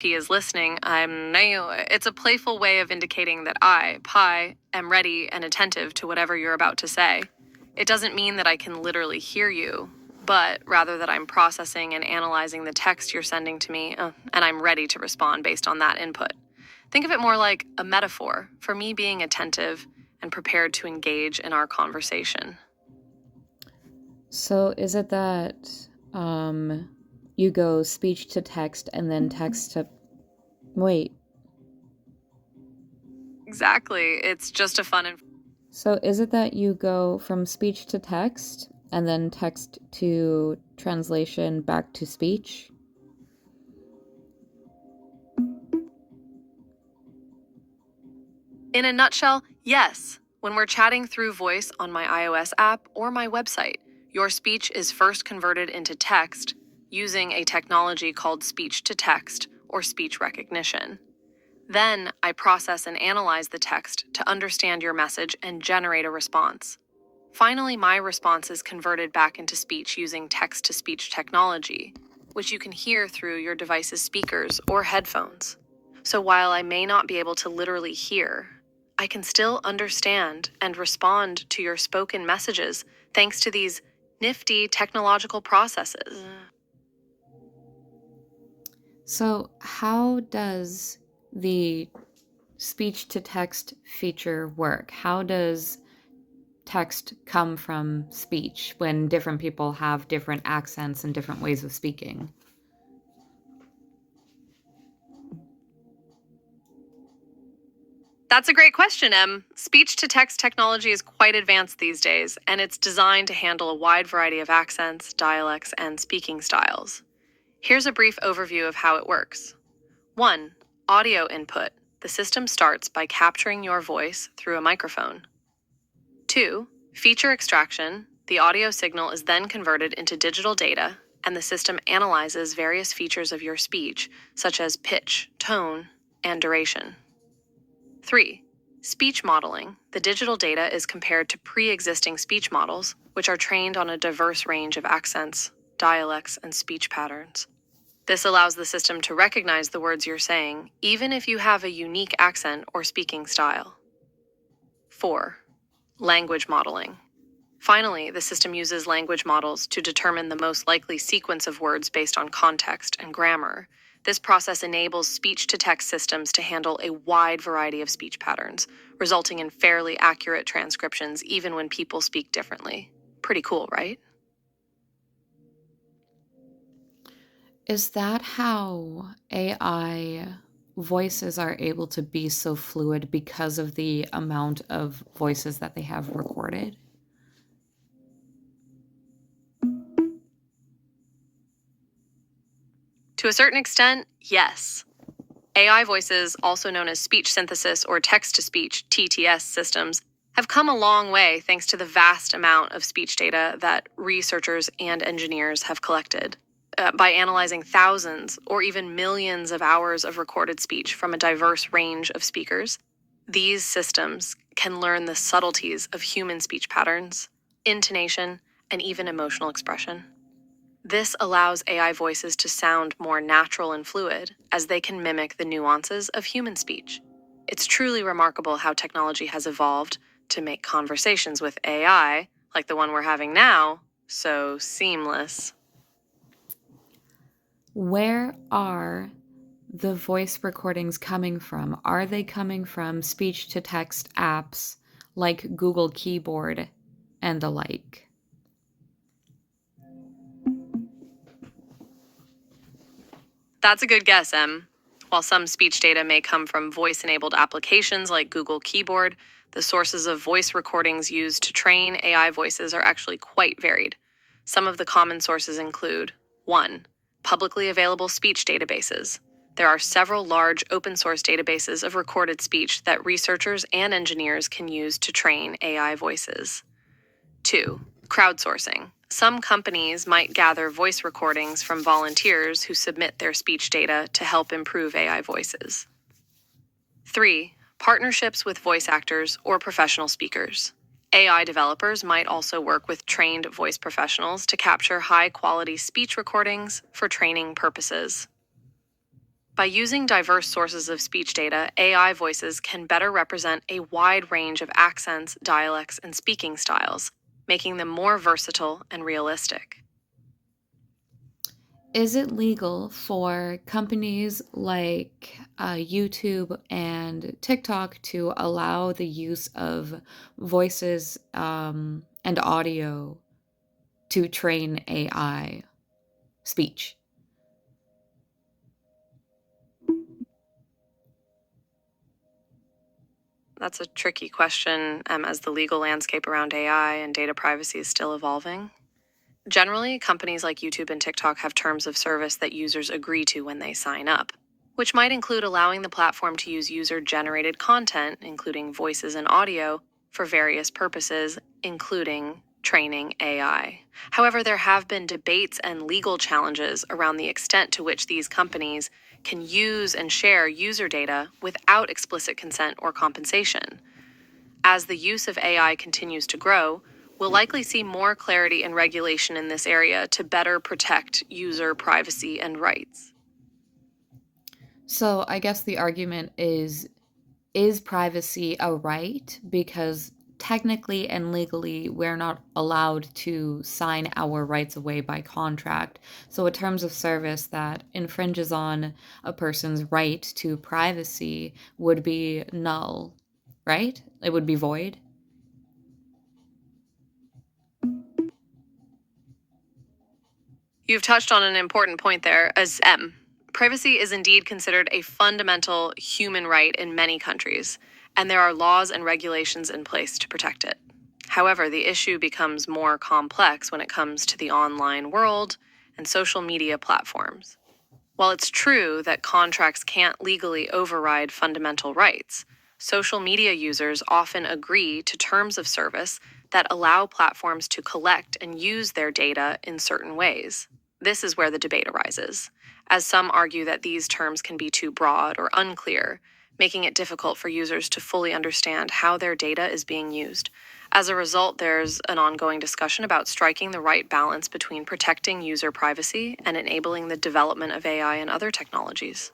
P is listening, it's a playful way of indicating that I, Pi, am ready and attentive to whatever you're about to say. It doesn't mean that I can literally hear you, but rather that I'm processing and analyzing the text you're sending to me, and I'm ready to respond based on that input. Think of it more like a metaphor for me being attentive and prepared to engage in our conversation. So is it that you go speech to text and then text to... Wait. Exactly. It's just a fun and... So is it that you go from speech to text and then text to translation back to speech? In a nutshell, yes. When we're chatting through voice on my iOS app or my website, your speech is first converted into text using a technology called speech to text or speech recognition. Then I process and analyze the text to understand your message and generate a response. Finally, my response is converted back into speech using text-to-speech technology, which you can hear through your device's speakers or headphones. So while I may not be able to literally hear, I can still understand and respond to your spoken messages thanks to these nifty technological processes. So how does the speech to text feature work? How does text come from speech when different people have different accents and different ways of speaking? That's a great question, Em. Speech-to-text technology is quite advanced these days, and it's designed to handle a wide variety of accents, dialects, and speaking styles. Here's a brief overview of how it works. 1. Audio input. The system starts by capturing your voice through a microphone. 2. Feature extraction. The audio signal is then converted into digital data, and the system analyzes various features of your speech, such as pitch, tone, and duration. 3. Speech modeling. The digital data is compared to pre-existing speech models, which are trained on a diverse range of accents, dialects, and speech patterns. This allows the system to recognize the words you're saying, even if you have a unique accent or speaking style. 4. Language modeling. Finally, the system uses language models to determine the most likely sequence of words based on context and grammar. This process enables speech-to-text systems to handle a wide variety of speech patterns, resulting in fairly accurate transcriptions even when people speak differently. Pretty cool, right? Is that how AI voices are able to be so fluid because of the amount of voices that they have recorded? To a certain extent, yes. AI voices, also known as speech synthesis or text-to-speech (TTS) systems, have come a long way thanks to the vast amount of speech data that researchers and engineers have collected. By analyzing thousands or even millions of hours of recorded speech from a diverse range of speakers, these systems can learn the subtleties of human speech patterns, intonation, and even emotional expression. This allows AI voices to sound more natural and fluid, as they can mimic the nuances of human speech. It's truly remarkable how technology has evolved to make conversations with AI, like the one we're having now, so seamless. Where are the voice recordings coming from? Are they coming from speech to text apps like Google Keyboard and the like? That's a good guess, Em. While some speech data may come from voice-enabled applications like Google Keyboard, the sources of voice recordings used to train AI voices are actually quite varied. Some of the common sources include 1. Publicly available speech databases. There are several large open-source databases of recorded speech that researchers and engineers can use to train AI voices. 2. Crowdsourcing. Some companies might gather voice recordings from volunteers who submit their speech data to help improve AI voices. 3. Partnerships with voice actors or professional speakers. AI developers might also work with trained voice professionals to capture high-quality speech recordings for training purposes. By using diverse sources of speech data, AI voices can better represent a wide range of accents, dialects, and speaking styles, making them more versatile and realistic. Is it legal for companies like YouTube and TikTok to allow the use of voices and audio to train AI speech? That's a tricky question, as the legal landscape around AI and data privacy is still evolving. Generally, companies like YouTube and TikTok have terms of service that users agree to when they sign up, which might include allowing the platform to use user generated content, including voices and audio, for various purposes, including training AI. However, there have been debates and legal challenges around the extent to which these companies can use and share user data without explicit consent or compensation. As the use of AI continues to grow, we'll likely see more clarity and regulation in this area to better protect user privacy and rights. So I guess the argument is privacy a right? Because technically and legally, we're not allowed to sign our rights away by contract. So a terms of service that infringes on a person's right to privacy would be null, right? It would be void. You've touched on an important point there, as privacy is indeed considered a fundamental human right in many countries, and there are laws and regulations in place to protect it. However, the issue becomes more complex when it comes to the online world and social media platforms. While it's true that contracts can't legally override fundamental rights, social media users often agree to terms of service that allow platforms to collect and use their data in certain ways. This is where the debate arises, as some argue that these terms can be too broad or unclear, making it difficult for users to fully understand how their data is being used. As a result, there's an ongoing discussion about striking the right balance between protecting user privacy and enabling the development of AI and other technologies.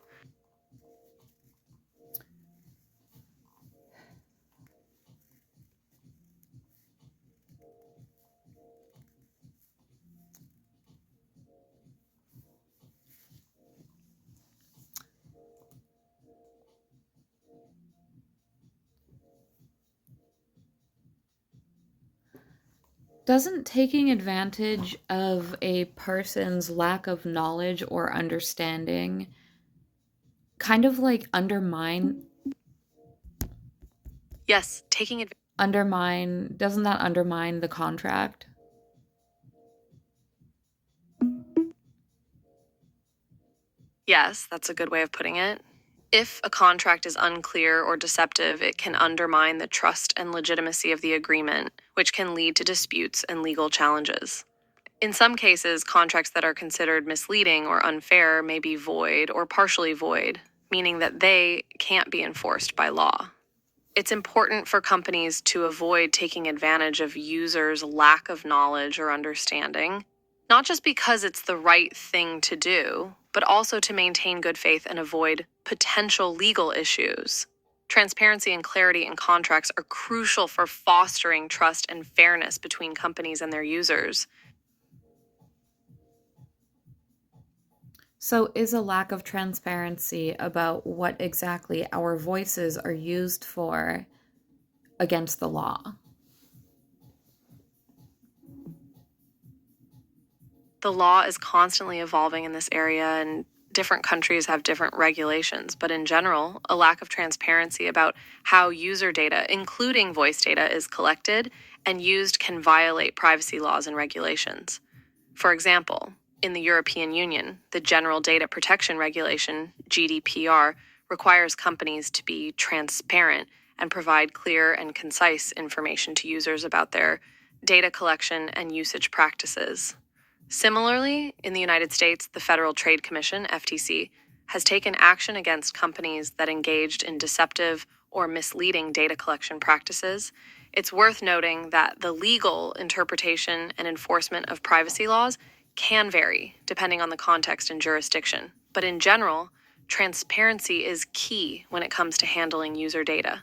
Doesn't taking advantage of a person's lack of knowledge or understanding kind of like Yes, doesn't that undermine the contract? Yes, that's a good way of putting it. If a contract is unclear or deceptive, it can undermine the trust and legitimacy of the agreement, which can lead to disputes and legal challenges. In some cases, contracts that are considered misleading or unfair may be void or partially void, meaning that they can't be enforced by law. It's important for companies to avoid taking advantage of users' lack of knowledge or understanding, not just because it's the right thing to do, but also to maintain good faith and avoid potential legal issues. Transparency and clarity in contracts are crucial for fostering trust and fairness between companies and their users. So, is a lack of transparency about what exactly our voices are used for against the law? The law is constantly evolving in this area, and different countries have different regulations. But in general, a lack of transparency about how user data, including voice data, is collected and used can violate privacy laws and regulations. For example, in the European Union, the General Data Protection Regulation, GDPR, requires companies to be transparent and provide clear and concise information to users about their data collection and usage practices. Similarly, in the United States, the Federal Trade Commission, FTC, has taken action against companies that engaged in deceptive or misleading data collection practices. It's worth noting that the legal interpretation and enforcement of privacy laws can vary depending on the context and jurisdiction. But in general, Transparency is key when it comes to handling user data.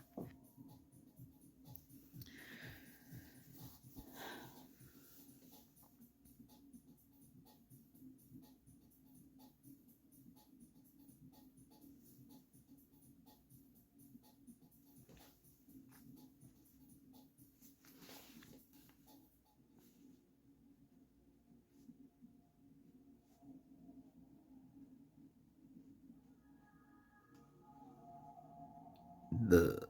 The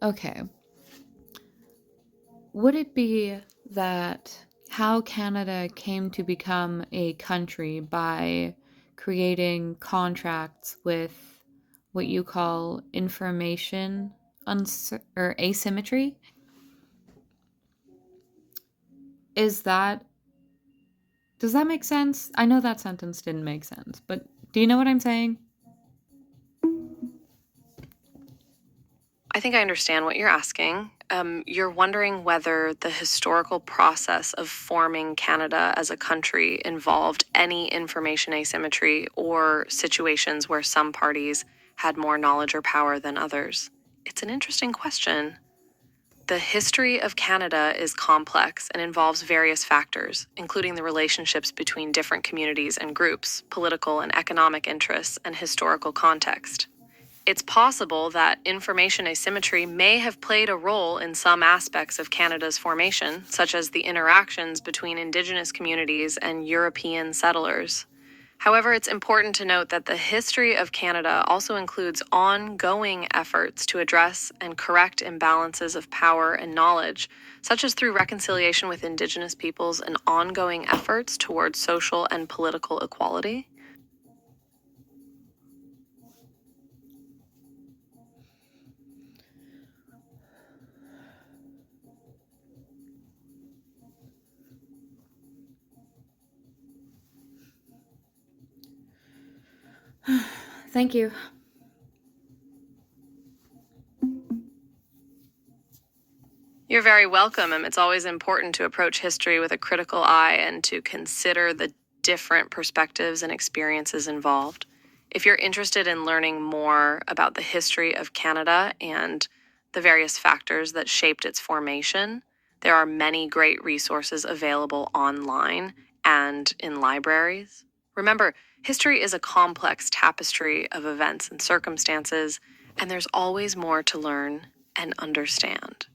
okay. Would it be that how Canada came to become a country by creating contracts with what you call information or asymmetry? Does that make sense? I know that sentence didn't make sense, but do you know what I'm saying? I think I understand what you're asking. You're wondering whether the historical process of forming Canada as a country involved any information asymmetry or situations where some parties had more knowledge or power than others. It's an interesting question. The history of Canada is complex and involves various factors, including the relationships between different communities and groups, political and economic interests, and historical context. It's possible that information asymmetry may have played a role in some aspects of Canada's formation, such as the interactions between Indigenous communities and European settlers. However, it's important to note that the history of Canada also includes ongoing efforts to address and correct imbalances of power and knowledge, such as through reconciliation with Indigenous peoples and ongoing efforts towards social and political equality. Thank you. You're very welcome, and it's always important to approach history with a critical eye and to consider the different perspectives and experiences involved. If you're interested in learning more about the history of Canada and the various factors that shaped its formation, there are many great resources available online and in libraries. Remember, history is a complex tapestry of events and circumstances, and there's always more to learn and understand.